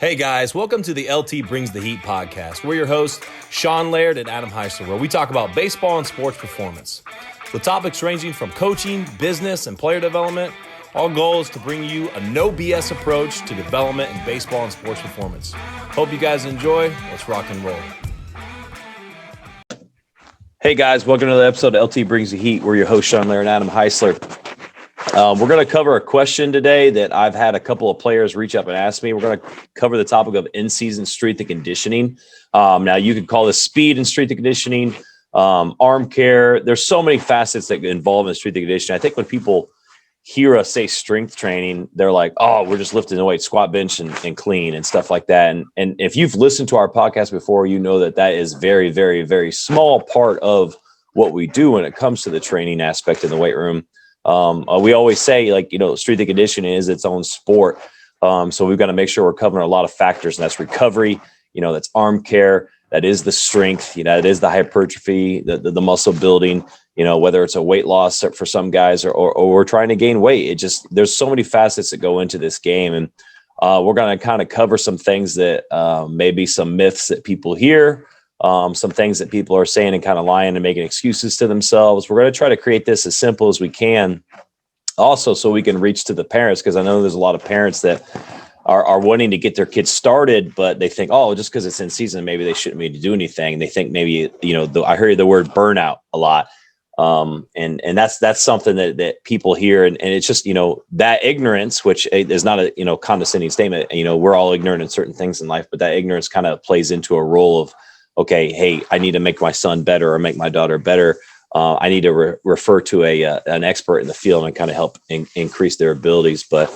Hey guys, welcome to the LT Brings the Heat podcast. We're your hosts, Sean Laird and Adam Heisler, where we talk about baseball and sports performance. With topics ranging from coaching, business, and player development, our goal is to bring you a no BS approach to development in baseball and sports performance. Hope you guys enjoy. Let's rock and roll. Hey guys, welcome to the episode of LT Brings the Heat. We're your hosts, Sean Laird and Adam Heisler. We're going to cover a question today that I've had a couple of players reach up and ask me. We're going to cover the topic of in-season strength and conditioning. Now, you could call this speed and strength and conditioning, arm care. There's so many facets that involve in strength and conditioning. I think when people hear us say strength training, they're like, oh, we're just lifting the weight, squat, bench, and clean and stuff like that. And if you've listened to our podcast before, you know that that is very, very, very small part of what we do when it comes to the training aspect in the weight room. We always say, like, strength and conditioning is its own sport. So we've got to make sure we're covering a lot of factors, and that's recovery, that's arm care, that is the strength, it is the hypertrophy, the muscle building, whether it's a weight loss for some guys or we're trying to gain weight. There's so many facets that go into this game. And we're going to kind of cover some things that maybe some myths that people hear, some things that people are saying and kind of lying and making excuses to themselves. We're going to try to create this as simple as we can, also so we can reach to the parents, because I know there's a lot of parents that are wanting to get their kids started, but they think, oh, just because it's in season, maybe they shouldn't need to do anything. They think maybe, I hear the word burnout a lot. And that's something that people hear. And it's just, that ignorance, which is not a, condescending statement. We're all ignorant in certain things in life, but that ignorance kind of plays into a role of, okay, hey, I need to make my son better or make my daughter better. I need to refer to an expert in the field and kind of help increase their abilities. But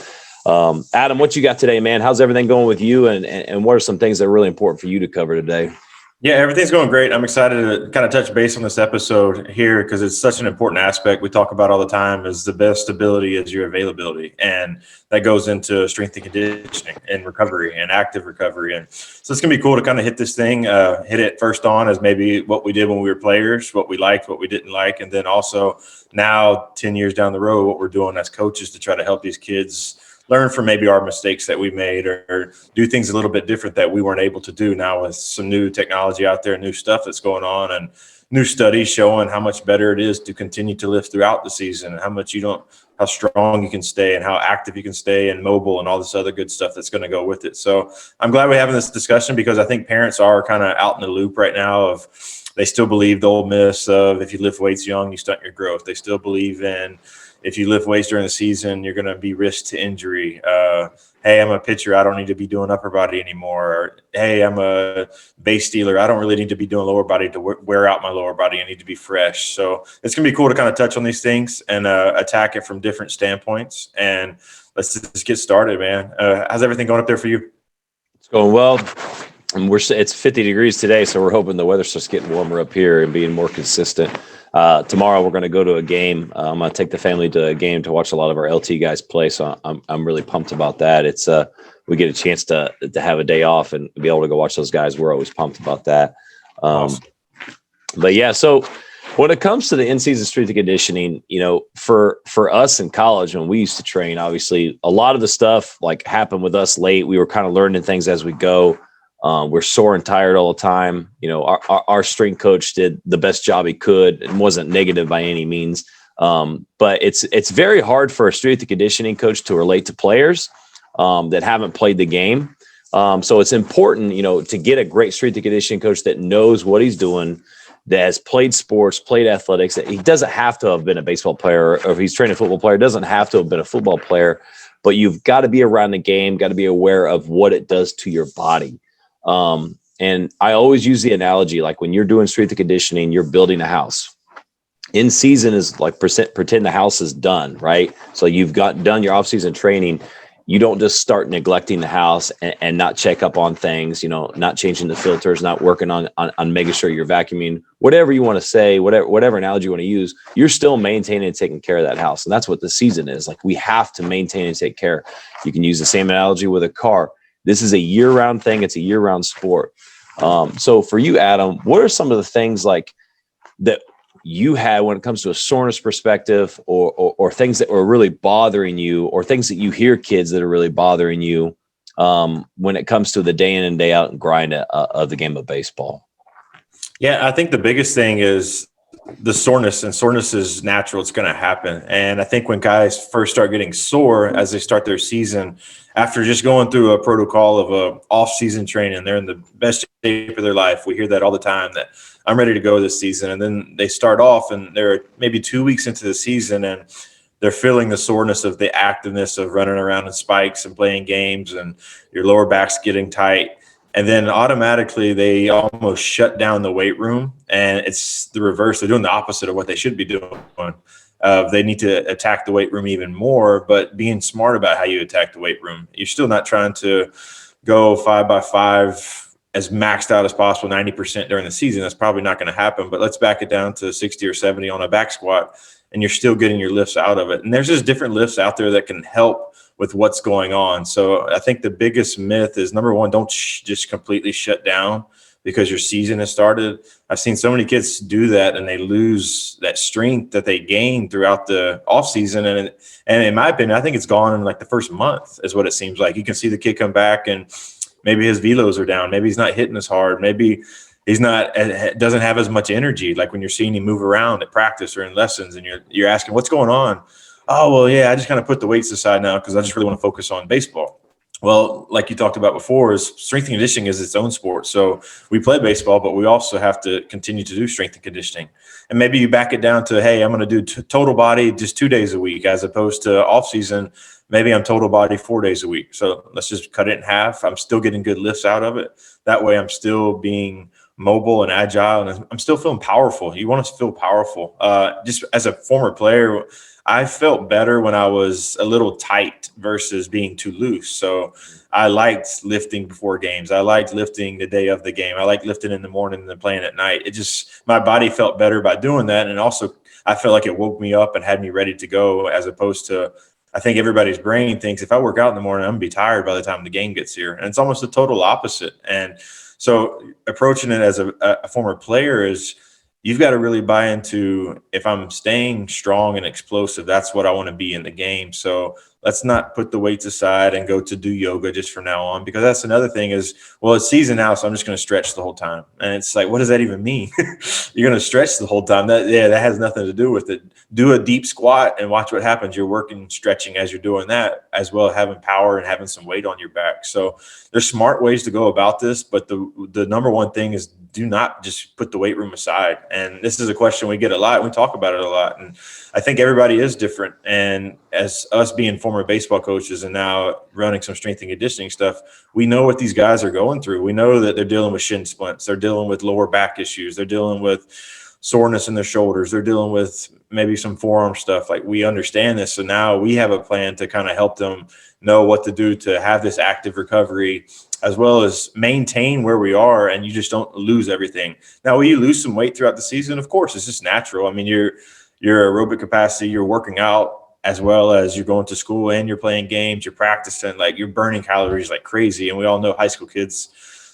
Adam, what you got today, man? How's everything going with you? And what are some things that are really important for you to cover today? Yeah, everything's going great. I'm excited to kind of touch base on this episode here because it's such an important aspect we talk about all the time. Is the best ability is your availability, and that goes into strength and conditioning and recovery and active recovery. And so it's gonna be cool to kind of hit this thing, hit it first on as maybe what we did when we were players, what we liked, what we didn't like, and then also now 10 years down the road, what we're doing as coaches to try to help these kids learn from maybe our mistakes that we made or do things a little bit different that we weren't able to do now with some new technology out there, new stuff that's going on, and new studies showing how much better it is to continue to lift throughout the season and how strong you can stay and how active you can stay and mobile and all this other good stuff that's going to go with it. So I'm glad we're having this discussion because I think parents are kind of out in the loop right now of they still believe the old myths of if you lift weights young, you stunt your growth. They still believe in if you lift weights during the season, you're going to be risk to injury. Hey, I'm a pitcher. I don't need to be doing upper body anymore. Or, hey, I'm a base stealer. I don't really need to be doing lower body to wear out my lower body. I need to be fresh. So it's going to be cool to kind of touch on these things and attack it from different standpoints. And let's just get started, man. How's everything going up there for you? It's going well. And it's 50 degrees today, so we're hoping the weather starts getting warmer up here and being more consistent. Tomorrow we're going to go to a game. I'm going to take the family to a game to watch a lot of our LT guys play. So I'm really pumped about that. It's we get a chance to have a day off and be able to go watch those guys. We're always pumped about that. Awesome. But yeah, so when it comes to the in-season strength and conditioning, for us in college when we used to train, obviously a lot of the stuff like happened with us late. We were kind of learning things as we go. We're sore and tired all the time. Our strength coach did the best job he could and wasn't negative by any means. But it's very hard for a strength and conditioning coach to relate to players that haven't played the game. So it's important, to get a great strength and conditioning coach that knows what he's doing, that has played sports, played athletics. He doesn't have to have been a baseball player, or if he's training a football player, doesn't have to have been a football player. But you've got to be around the game, got to be aware of what it does to your body. And I always use the analogy, like when you're doing strength and conditioning, you're building a house. In season is like pretend the house is done, right? So you've done your off-season training. You don't just start neglecting the house and not check up on things, not changing the filters, not working on making sure you're vacuuming, whatever you want to say, whatever analogy you want to use, you're still maintaining and taking care of that house. And that's what the season is. Like we have to maintain and take care. You can use the same analogy with a car. This is a year-round thing. It's a year-round sport. So for you, Adam, what are some of the things like that you had when it comes to a soreness perspective or things that were really bothering you or things that you hear kids that are really bothering you when it comes to the day in and day out and grind of the game of baseball? Yeah, I think the biggest thing is the soreness, and soreness is natural. It's going to happen. And I think when guys first start getting sore as they start their season, after just going through a protocol of a off-season training, they're in the best shape of their life. We hear that all the time, that I'm ready to go this season. And then they start off and they're maybe 2 weeks into the season and they're feeling the soreness of the activeness of running around in spikes and playing games, and your lower back's getting tight. And then automatically they almost shut down the weight room, and it's the reverse. They're doing the opposite of what they should be doing. They need to attack the weight room even more, but being smart about how you attack the weight room. You're still not trying to go 5x5 as maxed out as possible, 90% during the season. That's probably not going to happen, but let's back it down to 60 or 70 on a back squat, and you're still getting your lifts out of it. And there's just different lifts out there that can help with what's going on. So I think the biggest myth is, number one, don't just completely shut down because your season has started. I've seen so many kids do that, and they lose that strength that they gained throughout the off season. And in my opinion, I think it's gone in like the first month is what it seems like. You can see the kid come back and maybe his velos are down. Maybe he's not hitting as hard. Maybe he's doesn't have as much energy. Like when you're seeing him move around at practice or in lessons, and you're asking, what's going on? Oh, well, yeah, I just kind of put the weights aside now because I just really want to focus on baseball. Well, like you talked about before, is strength and conditioning is its own sport. So we play baseball, but we also have to continue to do strength and conditioning. And maybe you back it down to, hey, I'm going to do total body just 2 days a week, as opposed to off season. Maybe I'm total body 4 days a week. So let's just cut it in half. I'm still getting good lifts out of it. That way I'm still being mobile and agile, and I'm still feeling powerful. You want to feel powerful. Just as a former player, I felt better when I was a little tight versus being too loose. So I liked lifting before games. I liked lifting the day of the game. I liked lifting in the morning and then playing at night. My body felt better by doing that. And also I felt like it woke me up and had me ready to go, as opposed to, I think everybody's brain thinks if I work out in the morning, I'm gonna be tired by the time the game gets here. And it's almost the total opposite. And so approaching it as a former player is, you've got to really buy into, if I'm staying strong and explosive, that's what I want to be in the game. So let's not put the weights aside and go to do yoga just from now on, because that's another thing is, well, it's season now, so I'm just going to stretch the whole time. And it's like, what does that even mean? You're going to stretch the whole time. That has nothing to do with it. Do a deep squat and watch what happens. You're working, stretching as you're doing that, as well as having power and having some weight on your back. So there's smart ways to go about this, but the number one thing is, do not just put the weight room aside. And this is a question we get a lot. We talk about it a lot. And I think everybody is different. And as us being former baseball coaches and now running some strength and conditioning stuff, we know what these guys are going through. We know that they're dealing with shin splints. They're dealing with lower back issues. They're dealing with soreness in their shoulders. They're dealing with maybe some forearm stuff. Like, we understand this. So now we have a plan to kind of help them know what to do to have this active recovery, as well as maintain where we are, and you just don't lose everything. Now, will you lose some weight throughout the season? Of course, it's just natural. I mean, your aerobic capacity, you're working out, as well as you're going to school and you're playing games, you're practicing, like, you're burning calories like crazy. And we all know high school kids'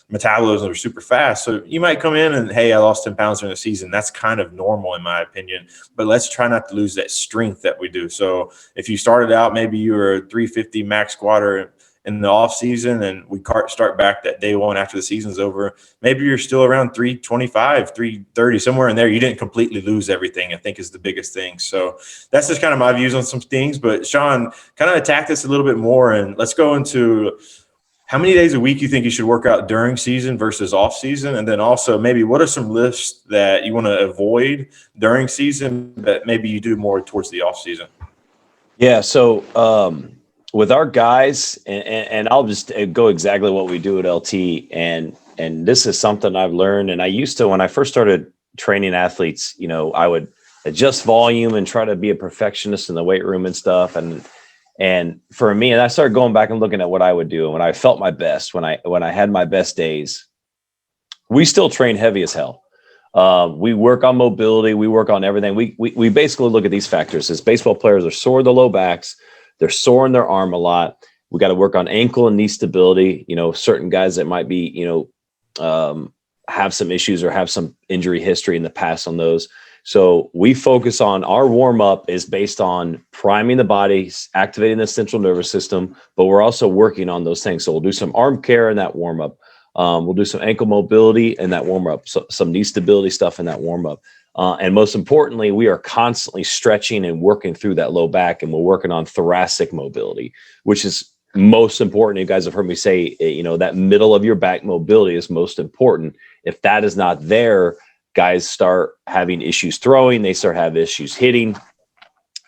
metabolism are super fast. So you might come in and, hey, I lost 10 pounds during the season. That's kind of normal in my opinion, but let's try not to lose that strength that we do. So if you started out, maybe you were a 350 max squatter in the off season, and we start back that day one after the season's over, maybe you're still around 325, 330, somewhere in there. You didn't completely lose everything, I think, is the biggest thing. So that's just kind of my views on some things. But Sean, kind of attack this a little bit more, and let's go into how many days a week you think you should work out during season versus off season. And then also maybe what are some lifts that you want to avoid during season that maybe you do more towards the off season? Yeah. So, with our guys, and I'll just go exactly what we do at LT. And this is something I've learned. And I used to, when I first started training athletes, I would adjust volume and try to be a perfectionist in the weight room and stuff. And for me, and I started going back and looking at what I would do. And when I felt my best, when I had my best days, we still train heavy as hell. We work on mobility. We work on everything. We basically look at these factors. As baseball players are sore in the low backs, they're sore in their arm a lot. We got to work on ankle and knee stability. Certain guys that might be, have some issues or have some injury history in the past on those. So we focus on our warm up is based on priming the body, activating the central nervous system, but we're also working on those things. So we'll do some arm care in that warm up. We'll do some ankle mobility in that warm up, so some knee stability stuff in that warm up. And most importantly, we are constantly stretching and working through that low back, and we're working on thoracic mobility, which is most important. You guys have heard me say, that middle of your back mobility is most important. If that is not there, guys start having issues throwing, they start having issues hitting.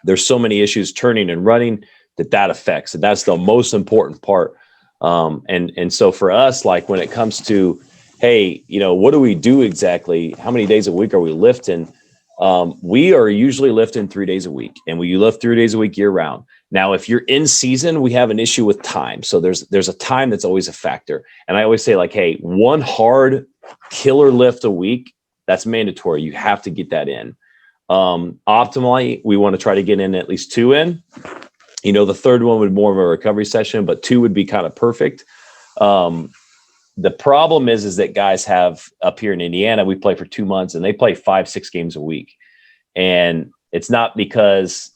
There's so many issues turning and running that affects, and that's the most important part. And so for us, like when it comes to, hey, what do we do exactly? How many days a week are we lifting? We are usually lifting 3 days a week, and we lift 3 days a week year round. Now, if you're in season, we have an issue with time. So there's a time that's always a factor. And I always say, like, hey, one hard killer lift a week, that's mandatory. You have to get that in. Optimally, we want to try to get in at least 2 in. The third one would be more of a recovery session, but 2 would be kind of perfect. The problem is that guys have up here in Indiana, we play for 2 months and they play 5-6 games a week. And it's not because,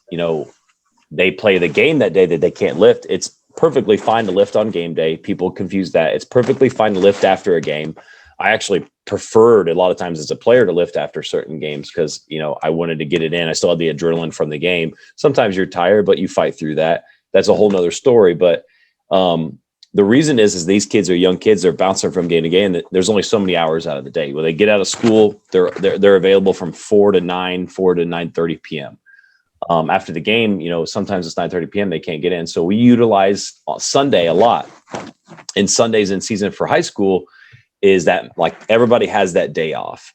they play the game that day that they can't lift. It's perfectly fine to lift on game day. People confuse that. It's perfectly fine to lift after a game. I actually preferred a lot of times as a player to lift after certain games because, I wanted to get it in. I still had the adrenaline from the game. Sometimes you're tired, but you fight through that. That's a whole nother story. But the reason is these kids are young kids. They're bouncing from game to game. There's only so many hours out of the day. When they get out of school, they're available from 4 to 9:30 p.m. After the game, sometimes it's 9:30 p.m. They can't get in. So we utilize Sunday a lot. And Sundays in season for high school is that, like, everybody has that day off.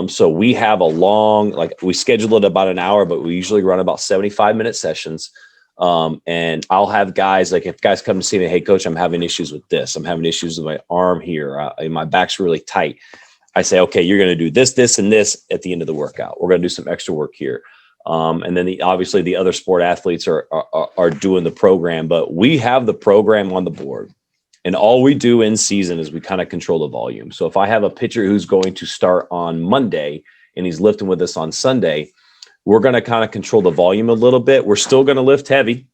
So we have a long, we schedule it about an hour, but we usually run about 75-minute sessions. And I'll have guys, like, if guys come to see me, hey, coach, I'm having issues with this. I'm having issues with my arm here. My back's really tight. I say, okay, you're going to do this, this, and this at the end of the workout. We're going to do some extra work here. And then obviously the other sport athletes are doing the program, but we have the program on the board. And all we do in season is we kind of control the volume. So if I have a pitcher who's going to start on Monday and he's lifting with us on Sunday, we're going to kind of control the volume a little bit. We're still going to lift heavy.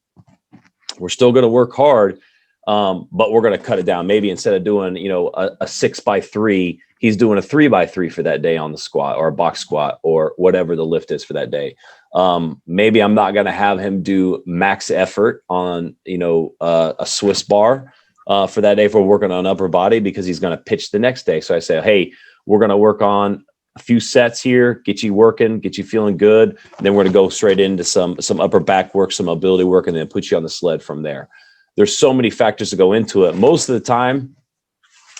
We're still going to work hard, but we're going to cut it down. Maybe instead of doing, a 6x3, he's doing a 3x3 for that day on the squat or a box squat or whatever the lift is for that day. Maybe I'm not going to have him do max effort on, a Swiss bar for that day if we're working on upper body because he's going to pitch the next day. So I say, hey, we're going to work on a few sets here, get you working, get you feeling good. And then we're going to go straight into some upper back work, some mobility work, and then put you on the sled from there. There's so many factors to go into it. Most of the time,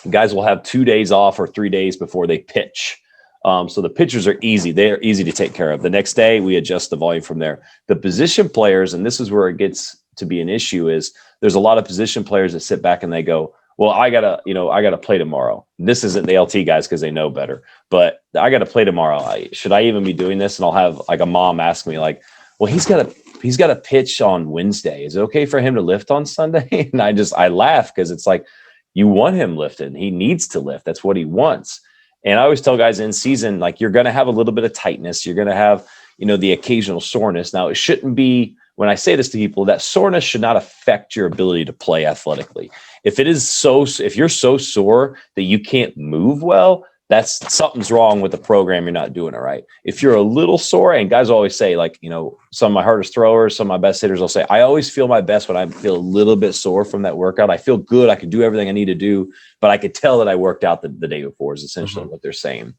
guys will have 2 days off or 3 days before they pitch. So the pitchers are easy. They're easy to take care of. The next day, we adjust the volume from there. The position players, and this is where it gets to be an issue, is there's a lot of position players that sit back and they go, well, I gotta play tomorrow. This isn't the LT guys because they know better, but I got to play tomorrow. Should I even be doing this? And I'll have like a mom ask me like, well, he's got to pitch on Wednesday. Is it okay for him to lift on Sunday? And I laugh because it's like, you want him lifted. He needs to lift. That's what he wants. And I always tell guys in season, like, you're going to have a little bit of tightness. You're going to have, the occasional soreness. Now, it shouldn't be, when I say this to people, that soreness should not affect your ability to play athletically. If you're so sore that you can't move well, that's something's wrong with the program. You're not doing it right. If you're a little sore, and guys always say, like, some of my hardest throwers, some of my best hitters will say, I always feel my best when I feel a little bit sore from that workout. I feel good. I can do everything I need to do, but I could tell that I worked out the day before is essentially what they're saying.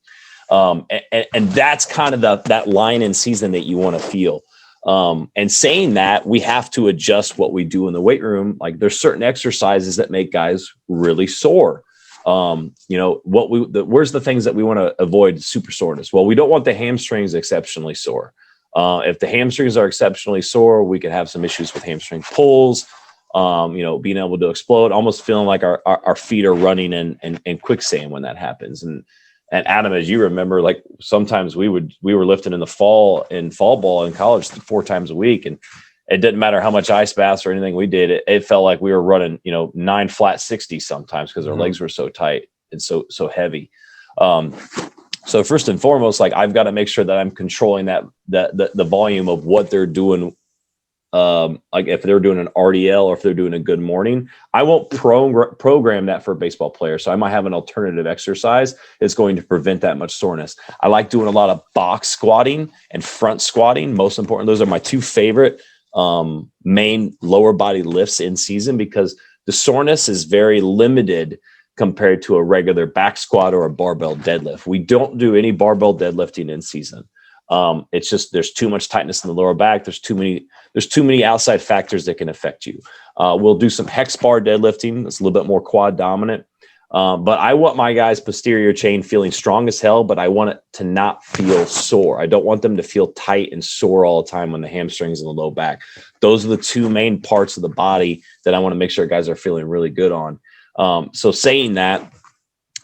And that's kind of that line in season that you want to feel. And saying that, we have to adjust what we do in the weight room. Like, there's certain exercises that make guys really sore. Where's the things that we want to avoid super soreness? Well, we don't want the hamstrings exceptionally sore. If the hamstrings are exceptionally sore, we could have some issues with hamstring pulls, being able to explode, almost feeling like our feet are running in quicksand when that happens. And Adam, as you remember, like, sometimes we were lifting in the fall ball in college 4 times a week, and it didn't matter how much ice baths or anything we did. It felt like we were running, 9 flat 60 sometimes because our legs were so tight and so heavy. So first and foremost, like I've got to make sure that I'm controlling the volume of what they're doing. Like if they're doing an RDL or if they're doing a good morning, I won't program that for a baseball player. So I might have an alternative exercise that's going to prevent that much soreness. I like doing a lot of box squatting and front squatting. Most important, those are my two favorite main lower body lifts in season, because the soreness is very limited compared to a regular back squat or a barbell deadlift. We don't do any barbell deadlifting in season. It's just there's too much tightness in the lower back. There's too many outside factors that can affect you. We'll do some hex bar deadlifting. That's a little bit more quad dominant. But I want my guys' posterior chain feeling strong as hell, but I want it to not feel sore. I don't want them to feel tight and sore all the time on the hamstrings and the low back. Those are the two main parts of the body that I want to make sure guys are feeling really good on. So saying that,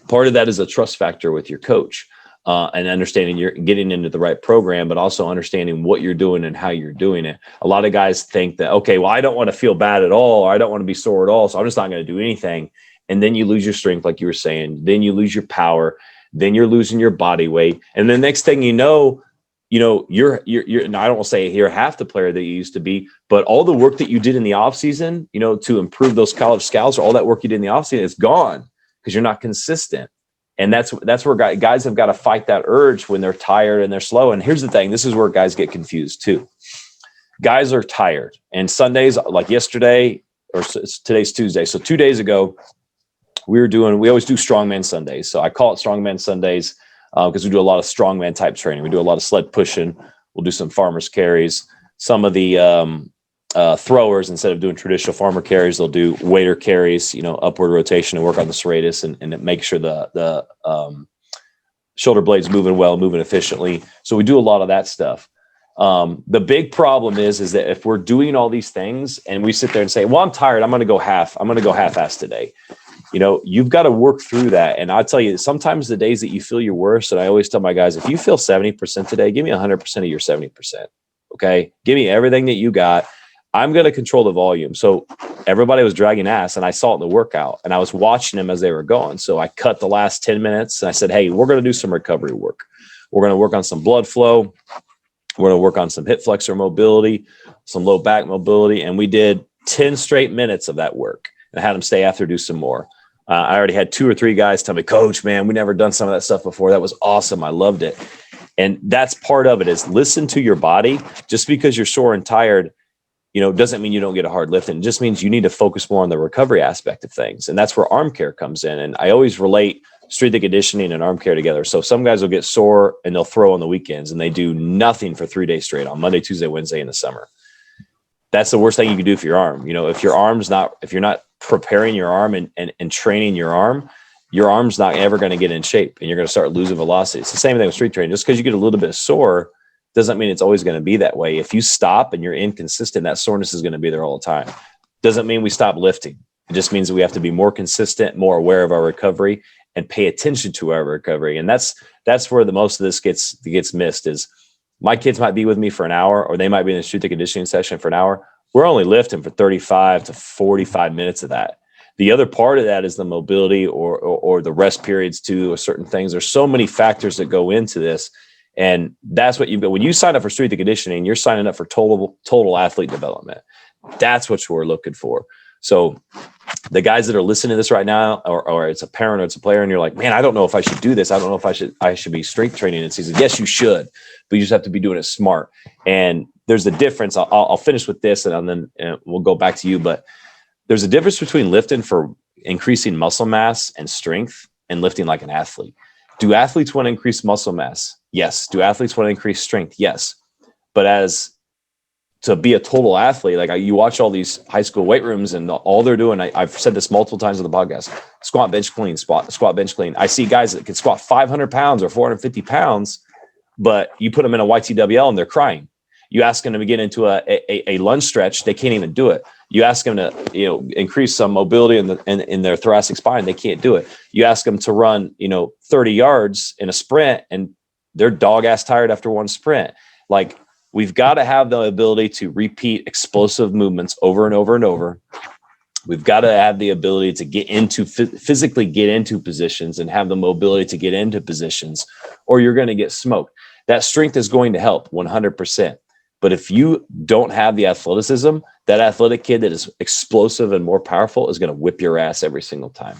part of that is a trust factor with your coach. And understanding you're getting into the right program, but also understanding what you're doing and how you're doing it. A lot of guys think that, okay, well, I don't want to feel bad at all, or I don't want to be sore at all, so I'm just not going to do anything. And then you lose your strength, like you were saying. Then you lose your power. Then you're losing your body weight. And the next thing you know, you're and I don't want to say you're half the player that you used to be, but all the work that you did in the off season, to improve those college scouts, or all that work you did in the off season is gone because you're not consistent. And that's where guys have got to fight that urge when they're tired and they're slow. And here's the thing. This is where guys get confused too. Guys are tired. And Sundays, like yesterday, or today's Tuesday. So 2 days ago, we always do strongman Sundays. So I call it strongman Sundays because we do a lot of strongman type training. We do a lot of sled pushing. We'll do some farmer's carries. Some of the throwers, instead of doing traditional farmer carries, they'll do waiter carries, upward rotation and work on the serratus and make sure the shoulder blades moving well, moving efficiently. So we do a lot of that stuff. The big problem is that if we're doing all these things and we sit there and say, well, I'm tired, I'm going to go half-ass today. You've got to work through that. And I'll tell you, sometimes the days that you feel your worst, and I always tell my guys, if you feel 70% today, give me 100% of your 70%. Okay. Give me everything that you got. I'm going to control the volume. So everybody was dragging ass, and I saw it in the workout, and I was watching them as they were going. So I cut the last 10 minutes and I said, hey, we're going to do some recovery work. We're going to work on some blood flow. We're going to work on some hip flexor mobility, some low back mobility. And we did 10 straight minutes of that work, and I had them stay after, do some more. I already had 2 or 3 guys tell me, Coach, man, we never done some of that stuff before. That was awesome. I loved it. And that's part of it, is listen to your body. Just because you're sore and tired, doesn't mean you don't get a hard lift. And it just means you need to focus more on the recovery aspect of things. And that's where arm care comes in. And I always relate strength and conditioning and arm care together. So some guys will get sore and they'll throw on the weekends, and they do nothing for 3 days straight on Monday, Tuesday, Wednesday in the summer. That's the worst thing you can do for your arm. If you're not preparing your arm and training your arm's not ever going to get in shape, and you're going to start losing velocity. It's the same thing with street training. Just because you get a little bit sore doesn't mean it's always going to be that way. If you stop and you're inconsistent, that soreness is going to be there all the time. Doesn't mean we stop lifting. It just means that we have to be more consistent, more aware of our recovery, and pay attention to our recovery. And that's where the most of this gets missed. Is my kids might be with me for an hour, or they might be in a strength and conditioning session for an hour. We're only lifting for 35 to 45 minutes of that. The other part of that is the mobility or the rest periods too, or certain things. There's so many factors that go into this. And that's what you've got. When you sign up for strength and conditioning, you're signing up for total athlete development. That's what we're looking for. So the guys that are listening to this right now, or it's a parent or it's a player, and you're like, man, I don't know if I should do this. I don't know if I should be strength training in season. Yes, you should, but you just have to be doing it smart. And there's a difference. I'll finish with this, and then we'll go back to you. But there's a difference between lifting for increasing muscle mass and strength and lifting like an athlete. Do athletes want to increase muscle mass? Yes. Do athletes want to increase strength? Yes. But as to be a total athlete, like you watch all these high school weight rooms, and all they're doing, I've said this multiple times on the podcast, squat, bench, clean, squat, bench, clean. I see guys that can squat 500 pounds or 450 pounds, but you put them in a YTWL and they're crying. You ask them to get into a lunge stretch, they can't even do it. You ask them to, increase some mobility in their thoracic spine, they can't do it. You ask them to run, 30 yards in a sprint, and they're dog ass tired after one sprint. Like, we've got to have the ability to repeat explosive movements over and over and over. We've got to have the ability to get into physically get into positions and have the mobility to get into positions, or you're going to get smoked. That strength is going to help 100%. But if you don't have the athleticism, that athletic kid that is explosive and more powerful is going to whip your ass every single time.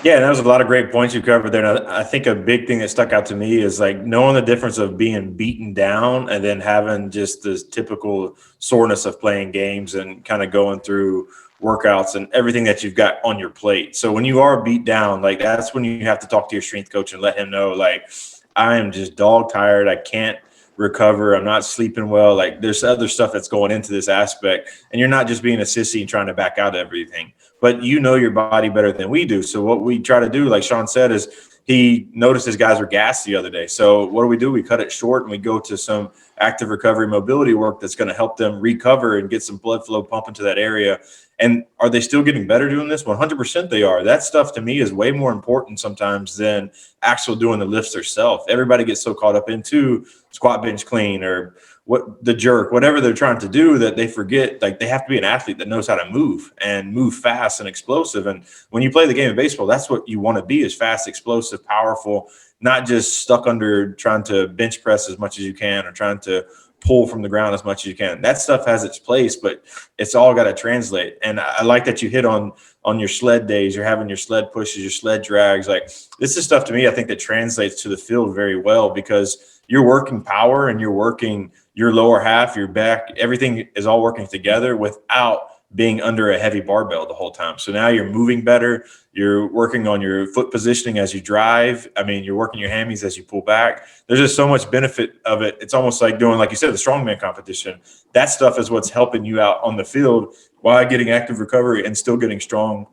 Yeah, and that was a lot of great points you covered there. And I think a big thing that stuck out to me is like knowing the difference of being beaten down and then having just this typical soreness of playing games and kind of going through workouts and everything that you've got on your plate. So when you are beat down, like that's when you have to talk to your strength coach and let him know, like, I am just dog tired. I can't recover. I'm not sleeping well. Like there's other stuff that's going into this aspect, and you're not just being a sissy and trying to back out of everything, but you know your body better than we do. So what we try to do, like Sean said, is he noticed his guys were gassed the other day. So what do? We cut it short and we go to some active recovery mobility work that's going to help them recover and get some blood flow pumping to that area. And are they still getting better doing this? 100% they are. That stuff to me is way more important sometimes than actual doing the lifts themselves. Everybody gets so caught up into squat, bench, clean, or what the jerk, whatever they're trying to do, that they forget, like they have to be an athlete that knows how to move and move fast and explosive. And when you play the game of baseball, that's what you want to be, is fast, explosive, powerful, not just stuck under trying to bench press as much as you can or trying to pull from the ground as much as you can. That stuff has its place, but it's all got to translate. And I like that you hit on your sled days. You're having your sled pushes, your sled drags. Like this is stuff to me, I think, that translates to the field very well, because you're working power and you're working your lower half, your back, everything is all working together without being under a heavy barbell the whole time. So now you're moving better. You're working on your foot positioning as you drive. I mean, you're working your hammies as you pull back. There's just so much benefit of it. It's almost like doing, like you said, the strongman competition. That stuff is what's helping you out on the field while getting active recovery and still getting strong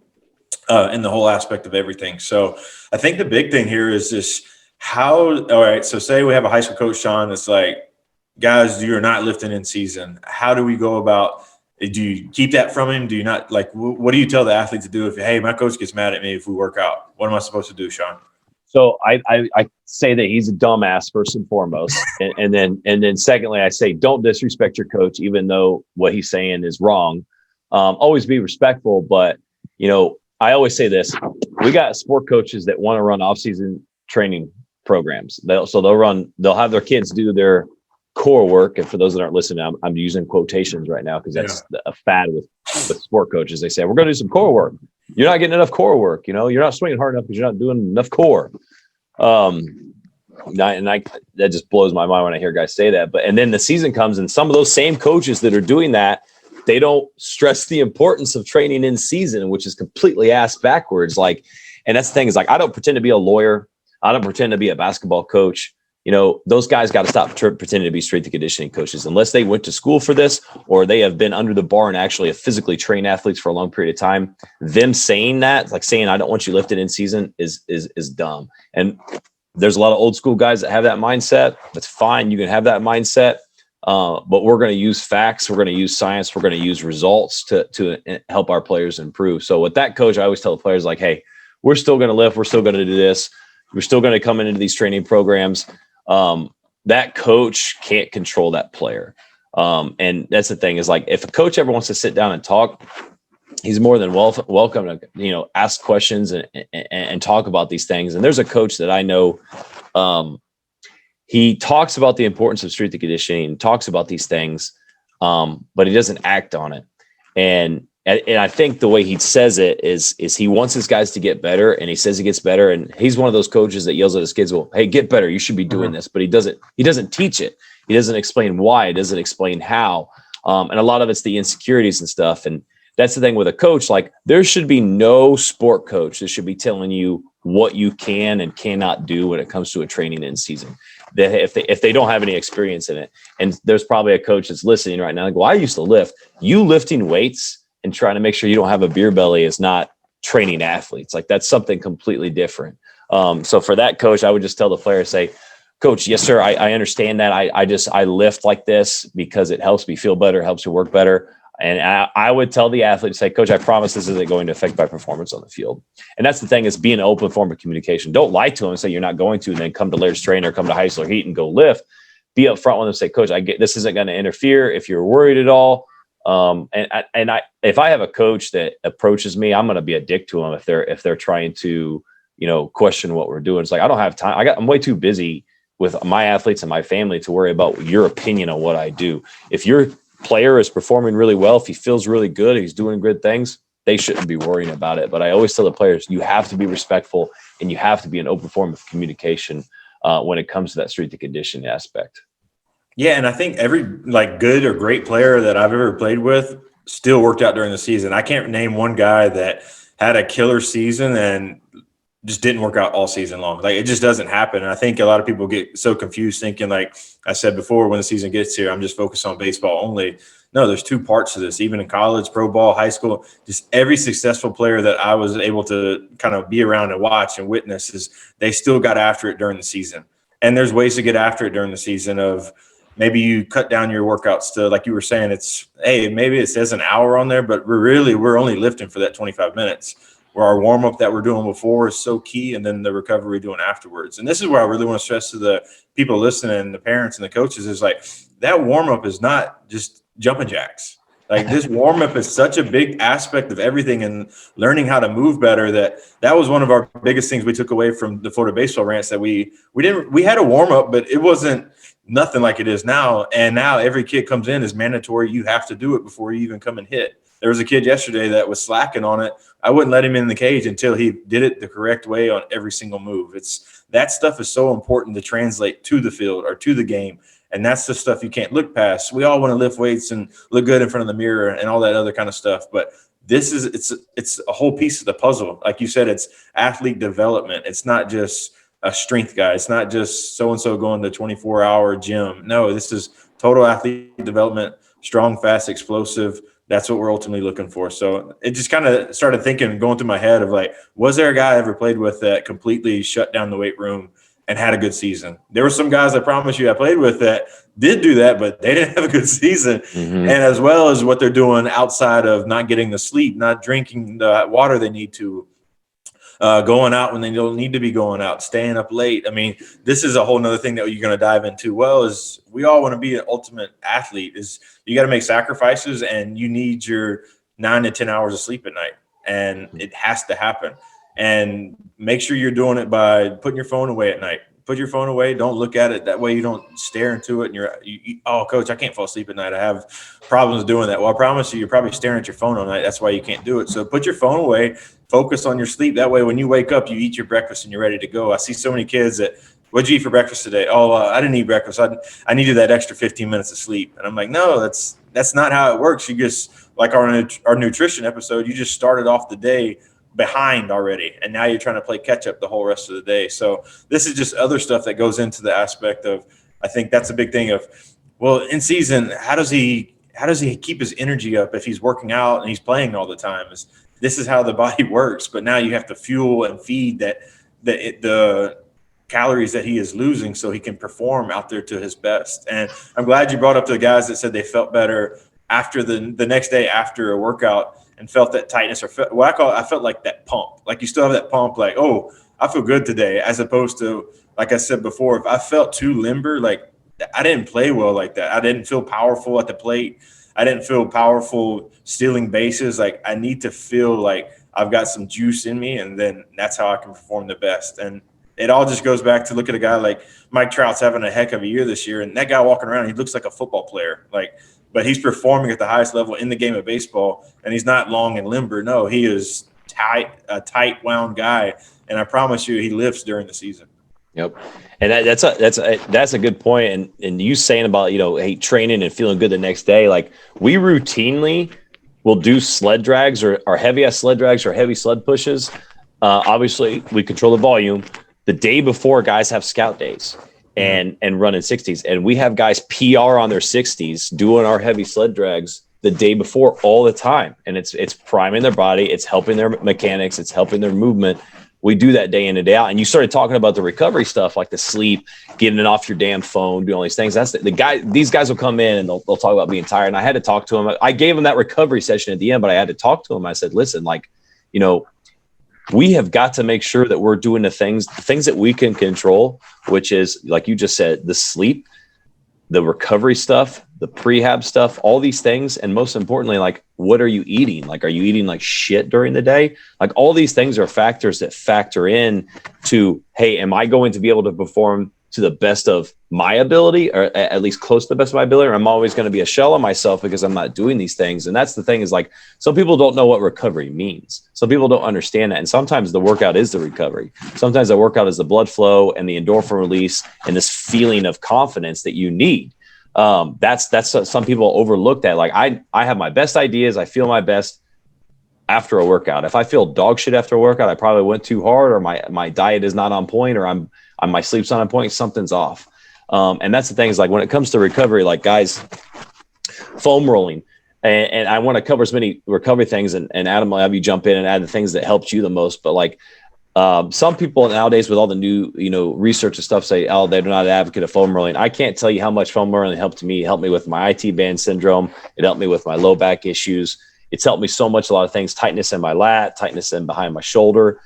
in the whole aspect of everything. So I think the big thing here is just all right, so say we have a high school coach, Sean, that's like, guys, you're not lifting in season. How do we go about, do you keep that from him? Do you not, like, what do you tell the athlete to do if, hey, my coach gets mad at me if we work out? What am I supposed to do, Sean? So I say that he's a dumbass first and foremost. and then secondly, I say, don't disrespect your coach, even though what he's saying is wrong. Always be respectful. But, you know, I always say this, we got sport coaches that want to run off-season training programs. They'll have their kids do their core work. And for those that aren't listening, I'm using quotations right now because that's a fad with sport coaches. They say, we're going to do some core work. You're not getting enough core work. You know, you're not swinging hard enough because you're not doing enough core. That just blows my mind when I hear guys say that. And then the season comes and some of those same coaches that are doing that, they don't stress the importance of training in season, which is completely ass backwards. Like, and that's the thing, is like, I don't pretend to be a lawyer. I don't pretend to be a basketball coach. You know, those guys got to stop pretending to be strength and conditioning coaches unless they went to school for this or they have been under the bar and actually have physically trained athletes for a long period of time. Them saying that, like saying, I don't want you lifted in season is dumb. And there's a lot of old school guys that have that mindset. That's fine. You can have that mindset. But we're going to use facts. We're going to use science. We're going to use results to help our players improve. So with that coach, I always tell the players, like, hey, we're still going to lift. We're still going to do this. We're still going to come into these training programs. That coach can't control that player. And that's the thing, is like, if a coach ever wants to sit down and talk, he's more than welcome to, you know, ask questions and talk about these things. And there's a coach that I know, he talks about the importance of strength and conditioning, talks about these things, but he doesn't act on it. And I think the way he says it is he wants his guys to get better, and he says he gets better. And he's one of those coaches that yells at his kids, well, hey, get better. You should be doing this. But he doesn't teach it. He doesn't explain why. He doesn't explain how. And a lot of it's the insecurities and stuff. And that's the thing with a coach. Like, there should be no sport coach that should be telling you what you can and cannot do when it comes to a training in season. That if they don't have any experience in it. And there's probably a coach that's listening right now, like, well, I used to lift. You lifting weights and trying to make sure you don't have a beer belly is not training athletes. Like, that's something completely different. So for that coach, I would just tell the player, say, coach, yes, sir, I understand that. I lift like this because it helps me feel better, helps me work better. And I would tell the athlete to say, coach, I promise this isn't going to affect my performance on the field. And that's the thing, is be an open form of communication. Don't lie to them and say you're not going to, and then come to Laird's trainer, come to Heisler Heat and go lift. Be upfront with them, say, coach, I get this isn't going to interfere. If you're worried at all, If I have a coach that approaches me, I'm going to be a dick to them if they're trying to, question what we're doing. It's like, I don't have time. I'm way too busy with my athletes and my family to worry about your opinion on what I do. If your player is performing really well, if he feels really good, he's doing good things, they shouldn't be worrying about it. But I always tell the players, you have to be respectful and you have to be an open form of communication when it comes to that strength and conditioning aspect. Yeah, and I think every good or great player that I've ever played with still worked out during the season. I can't name one guy that had a killer season and just didn't work out all season long. Like, it just doesn't happen. And I think a lot of people get so confused thinking, like I said before, when the season gets here, I'm just focused on baseball only. No, there's two parts to this, even in college, pro ball, high school. Just every successful player that I was able to kind of be around and watch and witness is they still got after it during the season. And there's ways to get after it during the season of maybe you cut down your workouts to, like you were saying, maybe it says an hour on there, but we're only lifting for that 25 minutes. Where our warm-up that we're doing before is so key, and then the recovery we're doing afterwards. And this is where I really want to stress to the people listening, the parents and the coaches, is like, that warm-up is not just jumping jacks. Like, this warm-up is such a big aspect of everything, and learning how to move better, that was one of our biggest things we took away from the Florida baseball rants, that we had a warm-up, but it wasn't nothing like it is now. And now every kid comes in is mandatory. You have to do it before you even come and hit. There was a kid yesterday that was slacking on it. I wouldn't let him in the cage until he did it the correct way on every single move. That stuff is so important to translate to the field or to the game. And that's the stuff you can't look past. We all want to lift weights and look good in front of the mirror and all that other kind of stuff. But it's a whole piece of the puzzle. Like you said, it's athlete development. It's not just a strength guy. It's not just so-and-so going to 24-hour gym. No, this is total athlete development, strong, fast, explosive. That's what we're ultimately looking for. So it just kind of started going through my head of like, was there a guy I ever played with that completely shut down the weight room and had a good season? There were some guys, I promise you, I played with that did do that, but they didn't have a good season. Mm-hmm. And as well as what they're doing outside of not getting the sleep, not drinking the water they need to, going out when they don't need to be going out, staying up late. I mean, this is a whole nother thing that you're going to dive into. Well, is we all want to be an ultimate athlete. Is you got to make sacrifices, and you need your 9 to 10 hours of sleep at night, and it has to happen. And make sure you're doing it by putting your phone away at night. Put your phone away. Don't look at it. That way you don't stare into it. And oh, coach, I can't fall asleep at night. I have problems doing that. Well, I promise you, you're probably staring at your phone all night. That's why you can't do it. So put your phone away. Focus on your sleep. That way, when you wake up, you eat your breakfast and you're ready to go. I see so many kids that, what'd you eat for breakfast today? Oh, I didn't eat breakfast. I needed that extra 15 minutes of sleep. And I'm like, no, that's not how it works. You just, like our nutrition episode, you just started off the day behind already, and now you're trying to play catch up the whole rest of the day. So this is just other stuff that goes into the aspect of, I think that's a big thing of, well, in season, how does he keep his energy up if he's working out and he's playing all the time? This is how the body works. But now you have to fuel and feed the calories that he is losing so he can perform out there to his best. And I'm glad you brought up the guys that said they felt better after the next day after a workout and felt that tightness, or I felt like that pump. Like, you still have that pump, like, oh, I feel good today, as opposed to, like I said before, if I felt too limber, like, I didn't play well like that. I didn't feel powerful at the plate. I didn't feel powerful stealing bases. Like, I need to feel like I've got some juice in me, and then that's how I can perform the best. And it all just goes back to look at a guy like Mike Trout's having a heck of a year this year, and that guy walking around, he looks like a football player. But he's performing at the highest level in the game of baseball, and he's not long and limber. No, he is a tight wound guy, and I promise you, he lifts during the season. Yep, and that's a good point. And you saying about, hey, training and feeling good the next day, like, we routinely will do sled drags or heavy sled drags or heavy sled pushes. Obviously, we control the volume. The day before, guys have scout days and running 60s. And we have guys PR on their 60s doing our heavy sled drags the day before all the time. And it's priming their body. It's helping their mechanics. It's helping their movement. We do that day in and day out. And you started talking about the recovery stuff, like the sleep, getting it off your damn phone, doing all these things. That's the guy. These guys will come in and they'll talk about being tired. And I had to talk to him. I gave him that recovery session at the end, but I had to talk to him. I said, listen, we have got to make sure that we're doing the things that we can control, which is, like you just said, the sleep. the recovery stuff, the prehab stuff, all these things. And most importantly, like, what are you eating? Like, are you eating like shit during the day? Like, all these things are factors that factor in to, hey, am I going to be able to perform to the best of my ability, or at least close to the best of my ability? Or I'm always going to be a shell of myself because I'm not doing these things. And that's the thing, is like, some people don't know what recovery means. Some people don't understand that. And sometimes the workout is the recovery. Sometimes the workout is the blood flow and the endorphin release and this feeling of confidence that you need. That's some people overlook that. Like, I have my best ideas. I feel my best after a workout. If I feel dog shit after a workout, I probably went too hard, or my diet is not on point, or my sleep's not on point. Something's off. And that's the thing, is like, when it comes to recovery, like, guys, foam rolling, and I want to cover as many recovery things, and Adam, I'll have you jump in and add the things that helped you the most. But like, some people nowadays with all the new, research and stuff say, oh, they're not an advocate of foam rolling. I can't tell you how much foam rolling helped me. It helped me with my IT band syndrome. It helped me with my low back issues. It's helped me so much, a lot of things, tightness in my lat, tightness in behind my shoulder.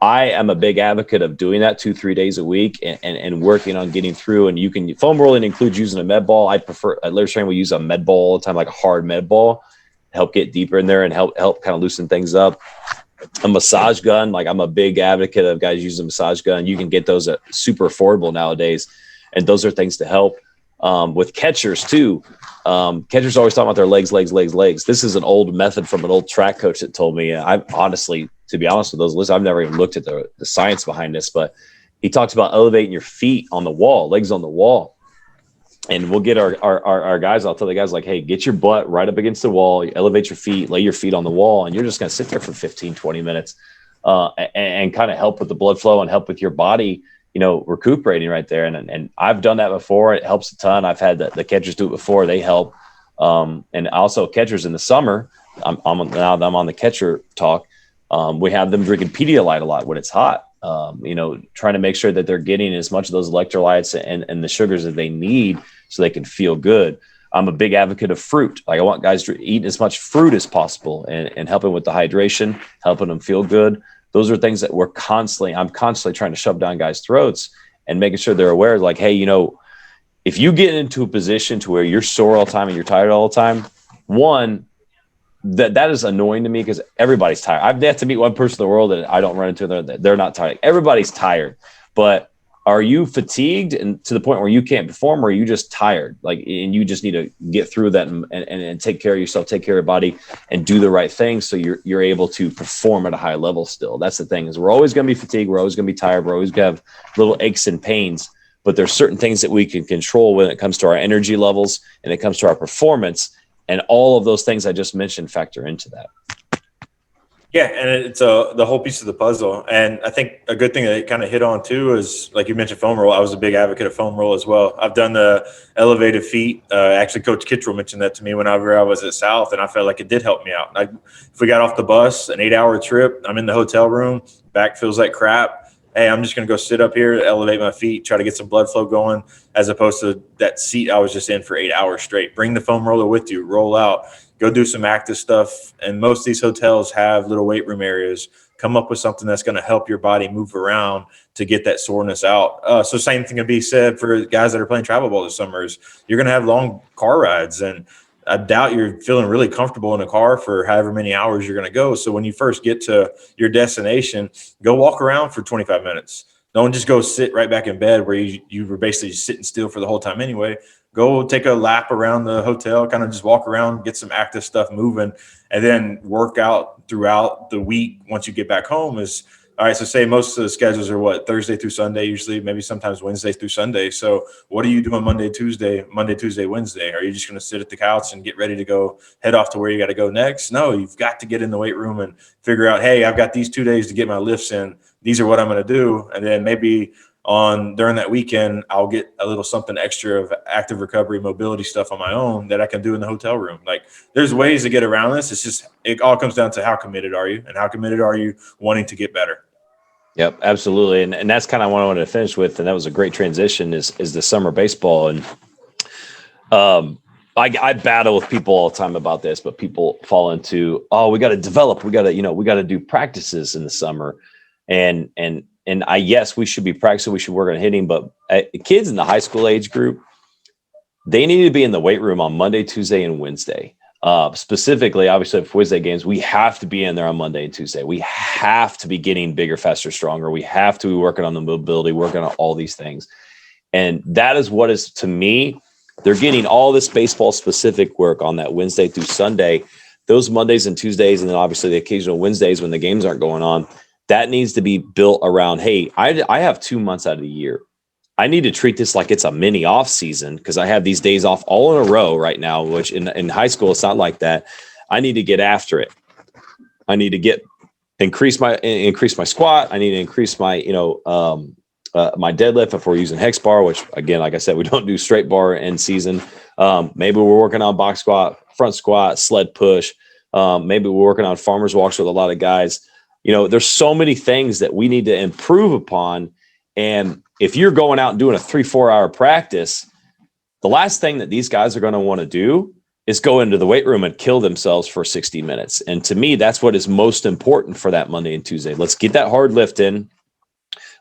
I am a big advocate of doing that 2-3 days a week and working on getting through. And you can, foam rolling includes using a med ball. I prefer, Laird Training will use a med ball all the time, like a hard med ball, help get deeper in there and help kind of loosen things up. A massage gun, like, I'm a big advocate of guys using a massage gun. You can get those at super affordable nowadays. And those are things to help. With catchers too. Catchers always talk about their legs. This is an old method from an old track coach that told me. I honestly, to be honest with those listeners, I've never even looked at the science behind this, but he talks about elevating your feet on the wall, legs on the wall. And we'll get our guys, I'll tell the guys, like, hey, get your butt right up against the wall, elevate your feet, lay your feet on the wall, and you're just going to sit there for 15, 20 minutes and kind of help with the blood flow and help with your body, recuperating right there. And I've done that before. It helps a ton. I've had the catchers do it before. They help. And also catchers in the summer, now that I'm on the catcher talk, we have them drinking Pedialyte a lot when it's hot. Trying to make sure that they're getting as much of those electrolytes and the sugars that they need so they can feel good. I'm a big advocate of fruit. Like, I want guys to eat as much fruit as possible and helping with the hydration, helping them feel good. Those are things that I'm constantly trying to shove down guys' throats and making sure they're aware, like, hey, if you get into a position to where you're sore all the time and you're tired all the time, one, that is annoying to me, because everybody's tired. I've yet to meet one person in the world that I don't run into that they're not tired. Everybody's tired, but are you fatigued and to the point where you can't perform, or are you just tired? Like, and you just need to get through that and take care of yourself, take care of your body, and do the right thing so you're able to perform at a high level still. That's the thing, is we're always going to be fatigued. We're always going to be tired. We're always going to have little aches and pains, but there's certain things that we can control when it comes to our energy levels and it comes to our performance. And all of those things I just mentioned factor into that. Yeah, and it's the whole piece of the puzzle. And I think a good thing that it kind of hit on too is, like you mentioned, foam roll. I was a big advocate of foam roll as well. I've done the elevated feet. Actually, Coach Kittrell mentioned that to me whenever I was at South, and I felt like it did help me out. If we got off the bus, an 8-hour trip, I'm in the hotel room, back feels like crap. Hey, I'm just going to go sit up here, elevate my feet, try to get some blood flow going, as opposed to that seat I was just in for 8 hours straight. Bring the foam roller with you, roll out, go do some active stuff. And most of these hotels have little weight room areas. Come up with something that's going to help your body move around to get that soreness out. So same thing can be said for guys that are playing travel ball this summer. You're going to have long car rides, and I doubt you're feeling really comfortable in a car for however many hours you're going to go. So when you first get to your destination, go walk around for 25 minutes. Don't just go sit right back in bed where you were basically sitting still for the whole time anyway. Go take a lap around the hotel, kind of just walk around, get some active stuff moving, and then work out throughout the week once you get back home. All right, so say most of the schedules are Thursday through Sunday, usually, maybe sometimes Wednesday through Sunday. So what are you doing Monday, Tuesday, Wednesday? Are you just going to sit at the couch and get ready to go head off to where you got to go next? No, you've got to get in the weight room and figure out, hey, I've got these 2 days to get my lifts in. These are what I'm going to do. And then maybe during that weekend, I'll get a little something extra of active recovery, mobility stuff on my own that I can do in the hotel room. Like, there's ways to get around this. It's just, it all comes down to how committed are you and how committed are you wanting to get better. Yep, absolutely. And that's kind of what I wanted to finish with. And that was a great transition is the summer baseball. And I battle with people all the time about this, but people fall into, we got to develop. We got to do practices in the summer. And yes, we should be practicing. We should work on hitting, but kids in the high school age group, they need to be in the weight room on Monday, Tuesday, and Wednesday. Specifically, obviously, if Wednesday games, we have to be in there on Monday and Tuesday. We have to be getting bigger, faster, stronger. We have to be working on the mobility, working on all these things. And that is what is, to me, they're getting all this baseball specific work on that Wednesday through Sunday. Those Mondays and Tuesdays, and then obviously the occasional Wednesdays when the games aren't going on, that needs to be built around, hey, I have 2 months out of the year. I need to treat this like it's a mini off season because I have these days off all in a row right now, which in high school, it's not like that. I need to get after it. I need to increase my squat. I need to increase my, my deadlift if we're using hex bar, which again, like I said, we don't do straight bar in season. Maybe we're working on box squat, front squat, sled push. Maybe we're working on farmer's walks with a lot of guys. There's so many things that we need to improve upon. And if you're going out and doing a 3-4 hour practice, the last thing that these guys are going to want to do is go into the weight room and kill themselves for 60 minutes. And to me, that's what is most important for that Monday and Tuesday. Let's get that hard lift in.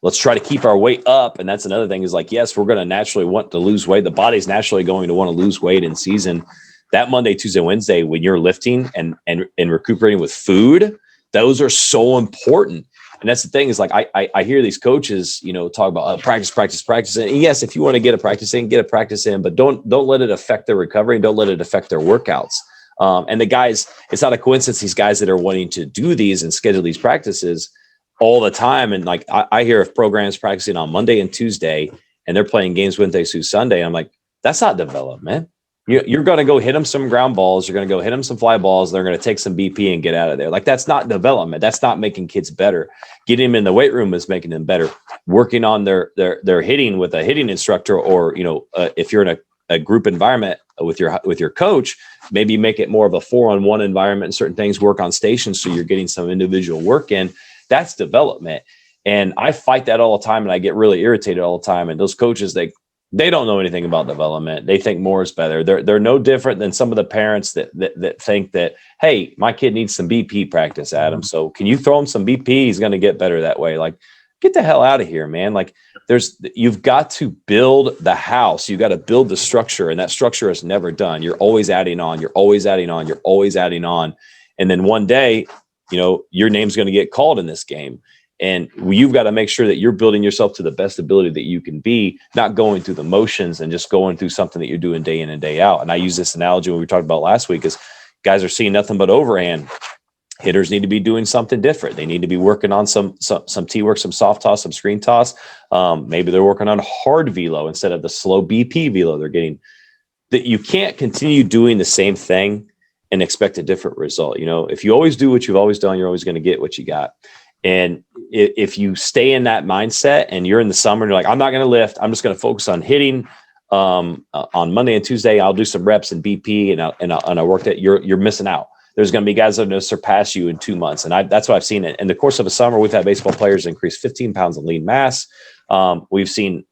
Let's try to keep our weight up. And that's another thing is like, yes, we're going to naturally want to lose weight. The body's naturally going to want to lose weight in season. That Monday, Tuesday, Wednesday, when you're lifting and recuperating with food, those are so important. And that's the thing is like, I hear these coaches, talk about practice. And yes, if you want to get a practice in, but don't let it affect their recovery and don't let it affect their workouts. And the guys, it's not a coincidence, these guys that are wanting to do these and schedule these practices all the time. And like, I hear of programs practicing on Monday and Tuesday and they're playing games Wednesday through Sunday. I'm like, that's not development. You're going to go hit them some ground balls. You're going to go hit them some fly balls. They're going to take some BP and get out of there. Like, that's not development. That's not making kids better. Getting them in the weight room is making them better. Working on their hitting with a hitting instructor, or, if you're in a group environment with your coach, maybe make it more of a 4-on-1 environment and certain things, work on stations. So you're getting some individual work in. That's development. And I fight that all the time. And I get really irritated all the time. And those coaches, they don't know anything about development. They think more is better. They're no different than some of the parents that think that, hey, my kid needs some BP practice, Adam. So can you throw him some BP? He's going to get better that way. Like, get the hell out of here, man. Like, you've got to build the house. You got to build the structure, and that structure is never done. You're always adding on. You're always adding on. You're always adding on. And then one day, your name's going to get called in this game. And you've got to make sure that you're building yourself to the best ability that you can be, not going through the motions and just going through something that you're doing day in and day out. And I use this analogy when we talked about last week is guys are seeing nothing but overhand. Hitters need to be doing something different. They need to be working on some T-work, some soft toss, some screen toss. Maybe they're working on hard velo instead of the slow BP velo they're getting. That you can't continue doing the same thing and expect a different result. If you always do what you've always done, you're always going to get what you got. And if you stay in that mindset and you're in the summer and you're like, I'm not going to lift, I'm just going to focus on hitting on Monday and Tuesday, I'll do some reps and BP and I work that, you're missing out. There's going to be guys that are going to surpass you in 2 months. And that's what I've seen. In the course of a summer, we've had baseball players increase 15 pounds of lean mass. We've seen,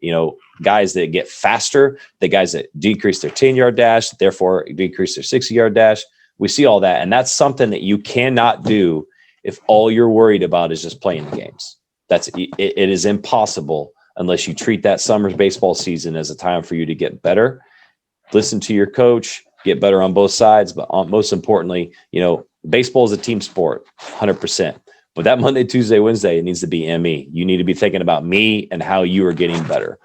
guys that get faster, the guys that decrease their 10-yard dash, therefore decrease their 60-yard dash. We see all that. And that's something that you cannot do if all you're worried about is just playing the games. It is impossible unless you treat that summer's baseball season as a time for you to get better, listen to your coach, get better on both sides. But most importantly, baseball is a team sport, 100%. But that Monday, Tuesday, Wednesday, it needs to be me. You need to be thinking about me and how you are getting better.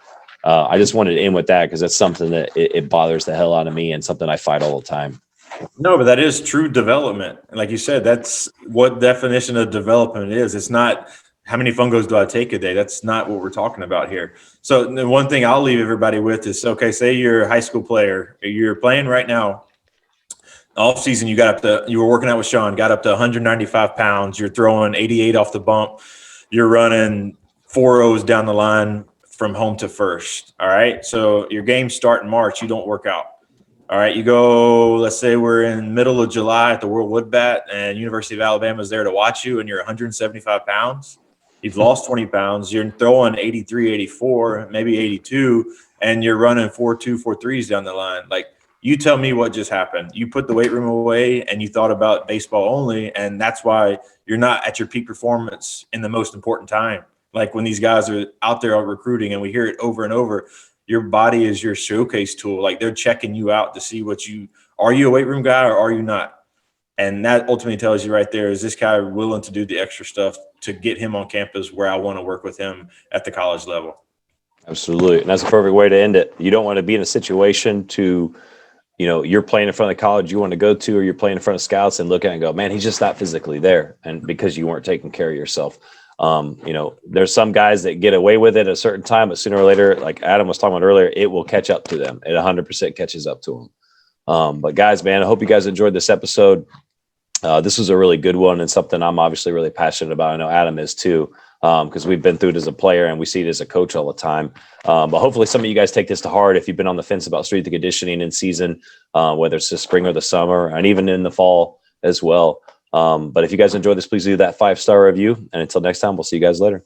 I just wanted to end with that because that's something that it bothers the hell out of me and something I fight all the time. No, but that is true development. And like you said, that's what definition of development is. It's not how many fungos do I take a day. That's not what we're talking about here. So the one thing I'll leave everybody with is, okay, say you're a high school player, you're playing right now. Off season, you were working out with Sean, got up to 195 pounds. You're throwing 88 off the bump. You're running 4 O's down the line from home to first. All right. So your games start in March. You don't work out. All right, you go, let's say we're in middle of July at the World Wood Bat and University of Alabama is there to watch you and you're 175 pounds. You've lost 20 pounds. You're throwing 83, 84, maybe 82, and you're running 4.2, 4.3s down the line. Like, you tell me what just happened. You put the weight room away and you thought about baseball only, and that's why you're not at your peak performance in the most important time. Like when these guys are out there recruiting and we hear it over and over, your body is your showcase tool. Like they're checking you out to see are you a weight room guy or are you not? And that ultimately tells you right there, is this guy willing to do the extra stuff to get him on campus where I want to work with him at the college level? Absolutely. And that's a perfect way to end it. You don't want to be in a situation you're playing in front of the college you want to go to, or you're playing in front of scouts and look at it and go, man, he's just not physically there. And because you weren't taking care of yourself. There's some guys that get away with it at a certain time, but sooner or later, like Adam was talking about earlier, it will catch up to them. It 100% catches up to them. But guys, man, I hope you guys enjoyed this episode. This was a really good one and something I'm obviously really passionate about. I know Adam is too, because we've been through it as a player and we see it as a coach all the time. But hopefully some of you guys take this to heart if you've been on the fence about strength and conditioning in season, whether it's the spring or the summer and even in the fall as well. But if you guys enjoyed this, please do that 5-star review. And until next time, we'll see you guys later.